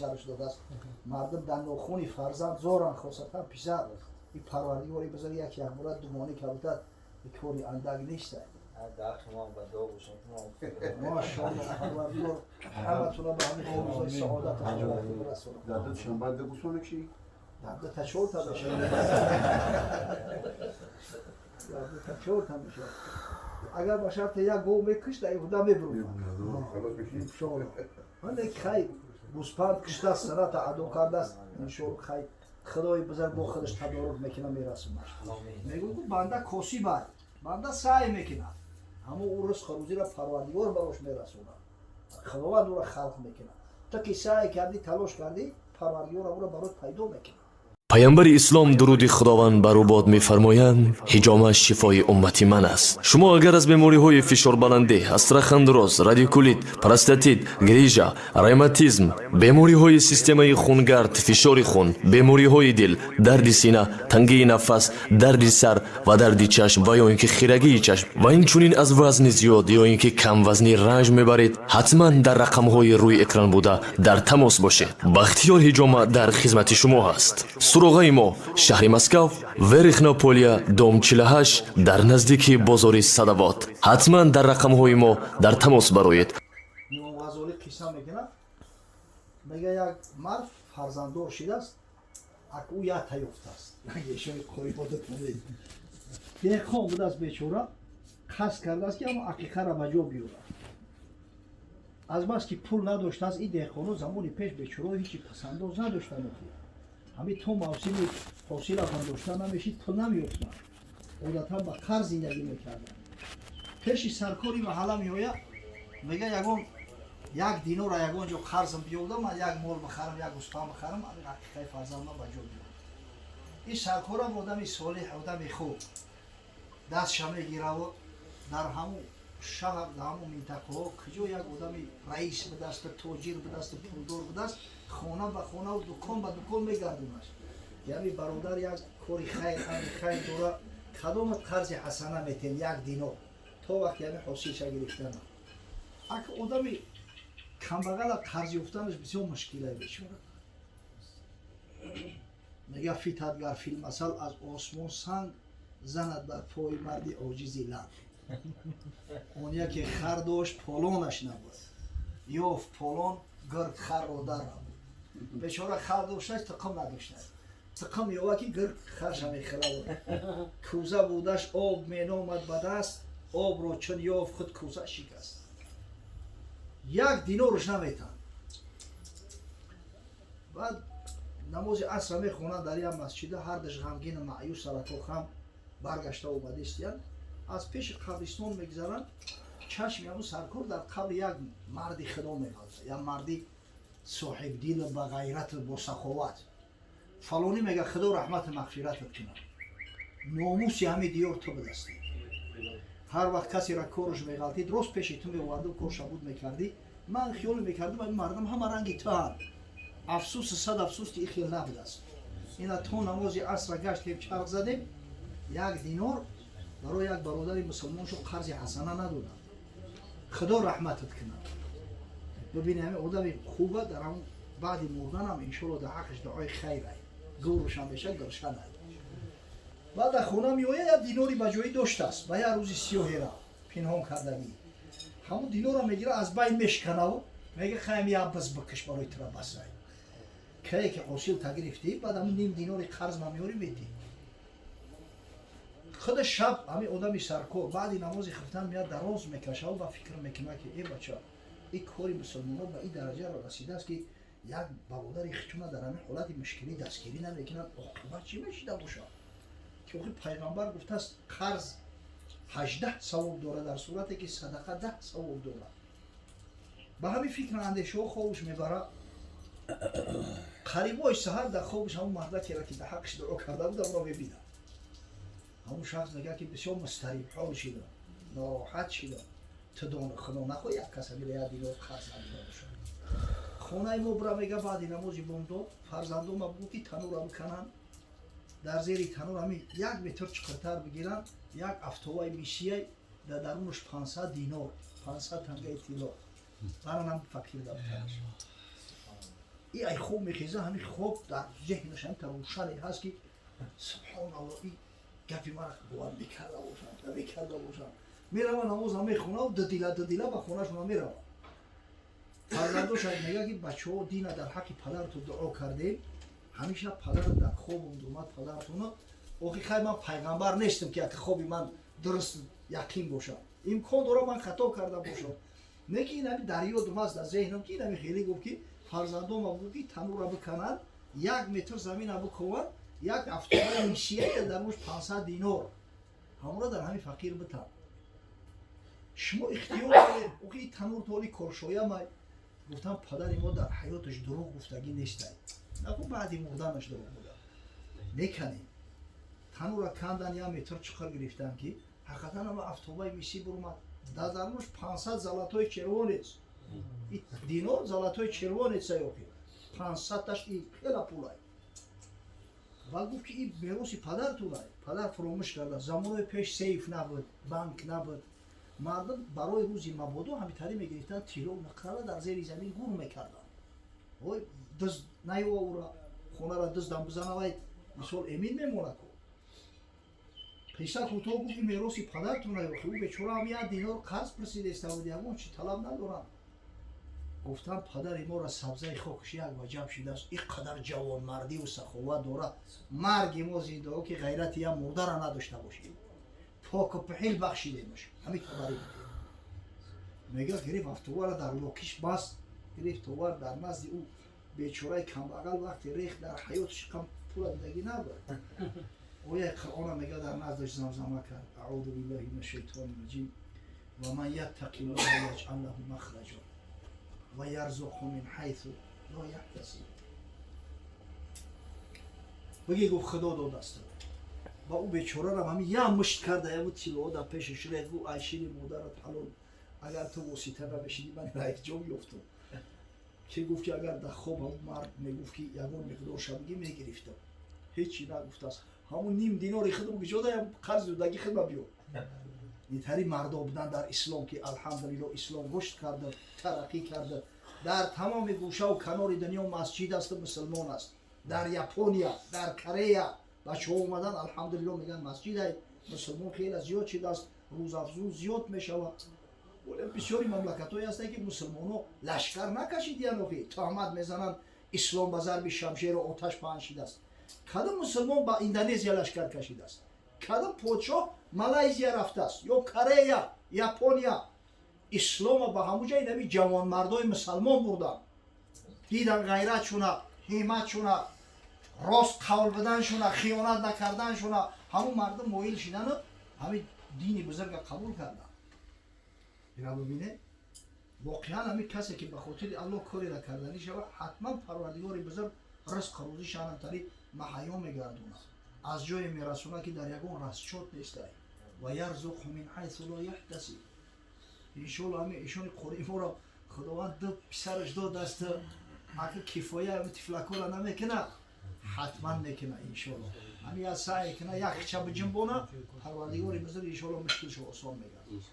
بسیارش داده است. مردم در ناخونی فرزند زورن خاصتا پسر این پروردگاری بذار یک مورد دومانی که بودد به طوری اندک نیست. در شما با دو باشیم ماشاءالله پروردگار همتون به همین روزای سعادت برسونه. درد شنبه بگوسونه چی؟ درد تشور تا بشه. درد تشور تا بشه. اگر با شرط یک گو میکشت ای خدا میبرون. انشالله. من خیر گوسپند کشته است سرات عدو کرده است. انشالله خیر خدای بزرگ با خودش تدارک میکنه میرسونه. میگم که بنده کاسی باید. بنده سعی میکنه. همه او روز خروجی را پروردگار براش میرسونه. خداوند او را خلق میکنه. تا که سعی کردی تلاش کردی پروردگار او را برات پیدا میکنه. پیامبر اسلام درود خداوند بر او باد می‌فرمایند حجامه شفای امتی من است. شما اگر از بیماری‌های فشار بلندی، استرخان دراز، رادیکولیت، پروستاتیت، گریژا، روماتیسم، بیماری‌های سیستم خونگرد، فشار خون، بیماری‌های دل، درد سینه، تنگی نفس، درد سر و درد چشم و یا اینکه خیرگی چشم و اینچنین از وزن زیاد یا اینکه کم وزنی رنج میبرید، حتما در رقم‌های روی اکران بوده در تماس باشید. بختیار حجامه در خدمت شما است. سراغ ما شهر مسکو، ورخناپولیا، دام 48 در نزدیکی بازار صدوات. حتما در رقم‌های ما در تماس بروید. امام غزالی قصه میکنه میگه یک مرد فرزنددار شده است اک او یک یافته است یشون کوی بود کنید دهقان بود است بیچاره قصد کرده است که اما عقیقه را به جا بیاره از بس که پول نداشته است این دهقانا زمانی پیش بیچاره هیچی پسنداز نداشتند همین تو موسمی حاصل هم داشتن نمیشید پول نمیافتند عادتا به قرض زندگی میکردند پیش سرکاری محله میآید میگه یگان یک دینار را یگان جو قرضم بیاوردم من یک مال بخرم یک گوسفند بخرم این عقیقه فرزند من به جا بیارم این سرکار هم آدمی صالح آدمی خوب دستش میگیره و در همون شهر در همون منطقه ها کجا یک آدمی رئیس به دست تاجر به دست پولدار به دست خانه به خانه و دکان به دکان میگردونش یعنی برادر یک کاری خیر داره کدام قرض حسنه میتین یک دینار تا وقت یعنی حاصلش گرفتن اگه آدمی کمبغل قرض یافتنش بسیار مشکله بیچاره میگه فتادگر فی المثل از آسمان سنگ زند بر پای مردی عاجزی لب اون یکی خر داشت پالانش نبود یافت پالان گرد خر را در بود بیچاره خر داشتش تقم نداشتش تقم یاوه که گرد خرش میخره بود کوزه بودش آب مینامد به دست آب را چون یافت خود کوزه شکست یک دینارش نمیتن بعد نماز عصر میخونن در یک مسجد هر دش غمگین و معیوس سرکو خم برگشته اومده استیان از پیش قبرستان میگذرن چشم یمو سرکار در قبر یک مردی خدا میگذره یک مردی صاحب دین با غیرت با سخاوت فلانی میگه خدا رحمت مغفرت کنه ناموسی همین دیار تو بدستی هر وقت کسی را کارش میغلطید درست پیش تو میوارد و کارش بود میکردی من خیال میکردم این مردم همه رنگی تو هم افسوس صد افسوس که این خیال نبود است اینا تو نماز عصر گشت چرخ زدیم یک دینار برای یک برادر مسلمان شو قرض حسنه ندادن خدا رحمتت کنه ببینی همین آدم خوبه در همون بعد مردن هم انشالله در حقش دعای خیره گورش هم بشه گرشنه بعد در خونه میآید یک دیناری به جایی داشته است و یک روزی سیاهی را پنهان کردگی همون دینار را میگیره از بین میشکنه و میگه خیلی یک بز بکش برای تو را بسای که حاصل تگرفتی بعد همون نیم دیناری قرض نمیاری میدی خود شب همین آدمی سرکار بعد نماز خفتن میاد دراز میکشه و فکر میکنه که ای بچه این کاری مسلمانان به این درجه را رسیده است که یک برادر خچونه در همین حالت مشکلی دستگیری نمیکنن عاقبت چی میشیده باشه که پیغمبر گفته است قرض 18 ثواب داره در صورتی که صدقه 10 ثواب داره به همین فکر اندیشه ها خوابش میبره قریبای سحر در خوابش همون مردکی را که در حقش دعا کرده بود او را میبینه همون شخص نگه که بسیار مضطرب حال شده ناراحت شده تو دانه خدا نخواه یک کس میره یک دیگر خرس انجام بشه خانه ما برا میگه بعد نمازی بومدو فرزندو ما بگو که تنور هم کنن در زیر تنور همی 1 متر چقدر بگیرن یک افتوای میشیه در درونش 500 دینار 500 تنگه طلا برای هم فقیر دارتنش این ای خوب میخیزه همین خوب در ذهنش هم روشنی هست که سبحان الله این گپی مرا باور میکرده باشم نمیکرده باشم. میروم نماز هم میخونه و ددیله به خونهشون میروم. فرزندو شاید میگه که بچه ها دین در حق پدرتو دعا کرده، همیشه پدر در خواب اومد پدرتون اوکی خیلی من پیغمبر نیستم که خوابی من درست یقین باشم، امکان داره من خطا کرده باشم. نه که این همی دریا دوست در ذهنم که این همی خیلی گفت که فرزندو ما بود که تنور را بکنن 1 متر زمین را بکوان 1 هفته میشیه در روش 500 دینار همون را در همین فقیر بتن. شما اختیار دارید اوکی تنور تولی کرشویه ما گفتم پدر ما در حیاتش دروغ گفتگی نیست، نکن بعدی مردنش دروغ بوده نکنیم. تنور را کندن 1 متر چقدر گرفتن که حقیقتا هم افتوبای میسی برومد در درموش 500 زلاتای چروانی است. دینار زلاتای چروانی است سیاقی 500 تاش این خیلی پولای. و گفت که این میراث پدر تولای. پدر فراموش کرده. زمان پیش سیف نبود، بانک نبود. مردم برای روزی مبادا همینطوری میگرفتن تیرو نقره در زیر زمین گور میکردن. وای دز نیو او را خونه را دز دم بزنه وای مثال امین میمونه کو. پیشتر کوتاه گفت که میراث پدرتون رو خوب بیچاره هم 1 دینار قرض پرسیده استفاده همون چی طلب ندارم. گفتم پدر ما را سبزه خاکش یک وجب شده است. اینقدر جوان مردی و سخاوت داره. مرگ ما زنده که غیرتی هم مرده را نداشته باشیم. پاک و پهیل بخشیده باشه. همین خبری میگه گریف افتوار در لوکیش بس گریف توار در نزد او بیچاره کمبغل وقتی ریخ در حیاتش کم پول دیگه نبود. او یک قرآن میگه در نزدش زمزمه کرد اعوذ بالله من الشیطان الرجیم و من یتقی الله یجعل له مخرجا و یرزقه من حیث لا یحتسب. بگی گفت خدا داده است با او بیچاره را همین یه مشت کرده یا بود تیلو در پیشش ریخت گفت عیشیری مادرت حلال اگر تو واسطه نبشیدی من را یک جا میافتم. که گفت که اگر در خواب هم مرد میگفت که یگان مقدار شبگی میگرفتم هیچی نگفت است همون 0.5 دیناری خودم بجاده یا قرض دادگی خدمه بیو. اینطوری مردا بودن در اسلام که الحمدلله اسلام رشد کرده ترقی کرده. در تمام گوشه و کنار دنیا مسجد است مسلمان است. در ژاپنیا در کره بچه ها اومدن الحمدلله میگن مسجد مسلمان خیلی زیاد شده است روز افزون زیاد میشود. ولی بسیاری مملکت‌هایی هستند که مسلمان‌ها لشکر نکشیدن و تهمت میزنن اسلام به ضرب شمشیر و آتش پهنشیده است. کدام مسلمان با اندونزیا لشکر کشیده است؟ کدام پادشاه مالایزیا رفته است یا کره ژاپنیا؟ اسلام با همون جای نبی جوان مردای مسلمان بردن دیدن غیرتشونه همتشونه راست قول بدنشونه خیانت نکردنشونه همون مردم مویل شدن و همین دین بزرگ قبول کردن. اینا ببینه واقعا همین کسی که به خاطر الله کاری را کردنی شود حتما پروردگار بزرگ رزق روزی شانتری محیا میگردونه از جای میرسونه که در یگان رزق نیست و یرزق من حیث لا یحتسب. انشالله همین ایشون قرآن را خداوند دو پسرش داد است اگه کفایه همین تفلکا را نمیکنه حتما میکنه انشالله. همین از سعی کنه یک چه بجنبونه پروردگار بزرگ انشالله مشکلش آسان میگه.